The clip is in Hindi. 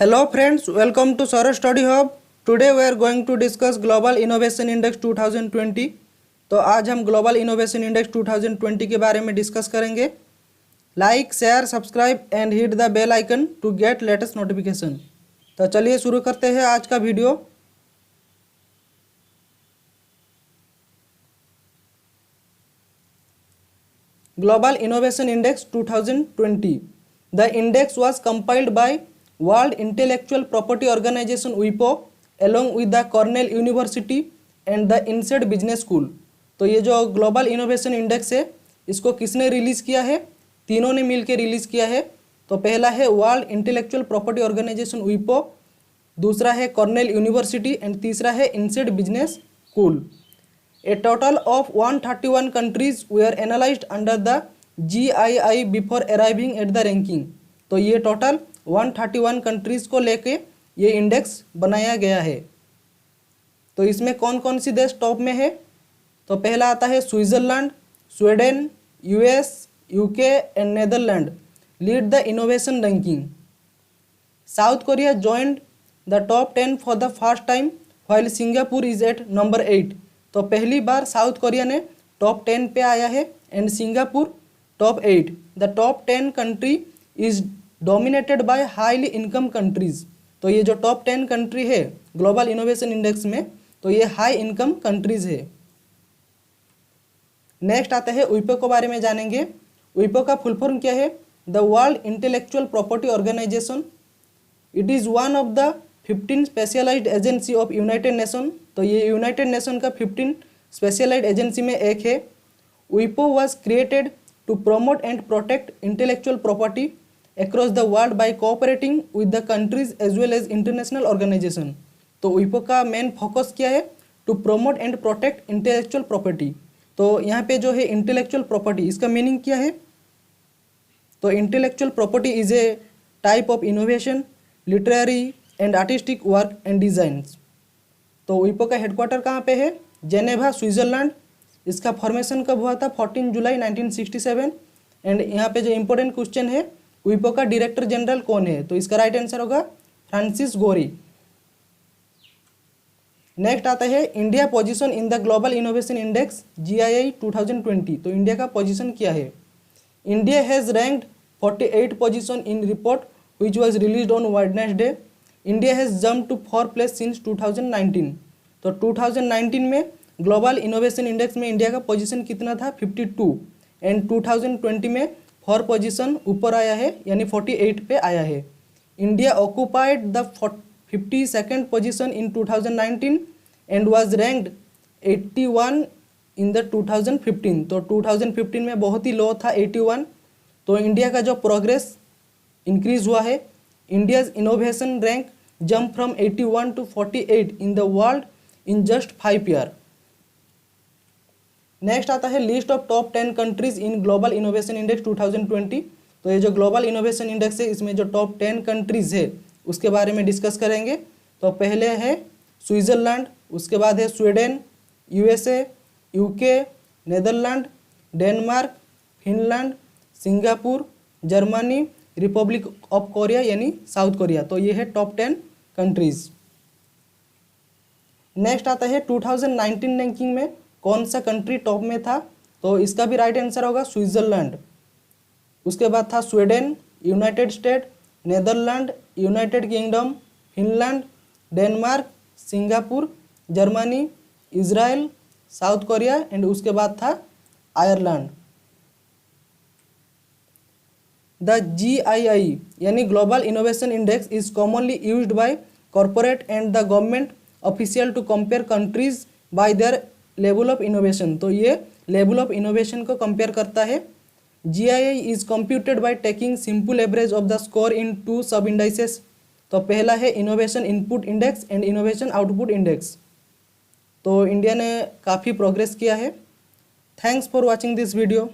Hello friends, welcome to Sora Study Hub. Today we are going to discuss Global Innovation Index 2020. तो आज हम ग्लोबल इनोवेशन इंडेक्स 2020 के बारे में डिस्कस करेंगे. Like, share, subscribe and hit the bell icon to get latest notification. तो चलिए शुरू करते हैं आज का video. Global innovation index 2020. The index was compiled by World Intellectual Property Organization WIPO along with the Cornell University and the INSEAD Business School. तो ये जो ग्लोबल इनोवेशन इंडेक्स है इसको किसने रिलीज़ किया है? तीनों ने मिलकर रिलीज़ किया है. तो पहला है world intellectual property organisation WIPO, दूसरा है कॉर्नेल यूनिवर्सिटी एंड तीसरा है INSEAD business school. A total of 131 countries were analyzed under the GII before arriving at the ranking. तो ये टोटल 131 कंट्रीज को लेके ये इंडेक्स बनाया गया है. तो इसमें कौन कौन सी देश टॉप में है? तो पहला आता है Switzerland, Sweden, US, UK and Netherland lead the innovation ranking. South Korea joined the top 10 for the first time while Singapore is at number 8. तो पहली बार साउथ कोरिया ने टॉप 10 पे आया है and Singapore top 8. The top 10 country is dominated by highly income countries. तो ये जो टॉप 10 कंट्री है ग्लोबल इनोवेशन इंडेक्स में, तो ये हाई इनकम कंट्रीज है. नेक्स्ट आता है विपो के बारे में जानेंगे. विपो का फुल फॉर्म क्या है? The world intellectual property organisation. It is one of the 15 specialised agency of united nation. तो ये यूनाइटेड नेशन का 15 स्पेशलाइज्ड एजेंसी में एक है. विपो was created to promote and protect intellectual property across the world by cooperating with the countries as well as international organization. तो विपो का मेन फोकस क्या है? To promote and protect intellectual property. तो यहाँ पे जो है इंटेलेक्चुअल प्रॉपर्टी, इसका मीनिंग क्या है? तो intellectual property is a type of innovation, literary and artistic work and designs. तो विपो का हेडक्वार्टर कहाँ पे है? Geneva, Switzerland. इसका फॉर्मेशन कब हुआ था? 14 जुलाई 1967. एंड यहाँ पे जो इम्पोर्टेंट क्वेश्चन है, विपो का डायरेक्टर जनरल कौन है? तो इसका राइट आंसर होगा फ्रांसिस गोरी. नेक्स्ट आता है India position in the global innovation index GII 2020. तो इंडिया का पोजीशन क्या है? India has ranked 48 position in report which was released on Wednesday. India has jump to 4th place since 2019. तो 2019 में ग्लोबल इनोवेशन इंडेक्स में इंडिया का पोजीशन कितना था? 52. एंड 2020 में 4 पोजीशन ऊपर आया है, यानी 48 पे आया है. India occupied the 52nd position in 2019 and was ranked 81 in the 2015. तो 2015 में बहुत ही लो था, 81. तो इंडिया का जो प्रोग्रेस इंक्रीज हुआ है. India's innovation rank jump from 81 to 48 in the world in just 5 year. Next आता है list of top 10 countries in global innovation index 2020. तो ये जो ग्लोबल इनोवेशन इंडेक्स है इसमें जो टॉप 10 कंट्रीज है उसके बारे में डिस्कस करेंगे. तो पहले है स्विट्जरलैंड, उसके बाद है Sweden, USA, UK, Netherland, Denmark, Finland, Singapore, Germany, Republic of Korea यानी साउथ कोरिया. तो ये है टॉप 10 कंट्रीज. नेक्स्ट आता है 2019 रैंकिंग में कौन सा कंट्री टॉप में था? तो इसका भी राइट आंसर होगा स्विट्जरलैंड. उसके बाद था Sweden, united state, Netherland, united kingdom, Finland, Denmark, Singapore, Germany, Israel, south Korea and उसके बाद था आयरलैंड. द GII यानी global innovation index is commonly used by corporate and the government official to compare countries by their level of innovation. तो ये लेवल ऑफ इनोवेशन को कंपेयर करता है. GII is computed by taking simple average of the score in 2 sub indices. तो पहला है innovation input index and innovation output index. तो इंडिया ने काफ़ी प्रोग्रेस किया है. Thanks for watching this video.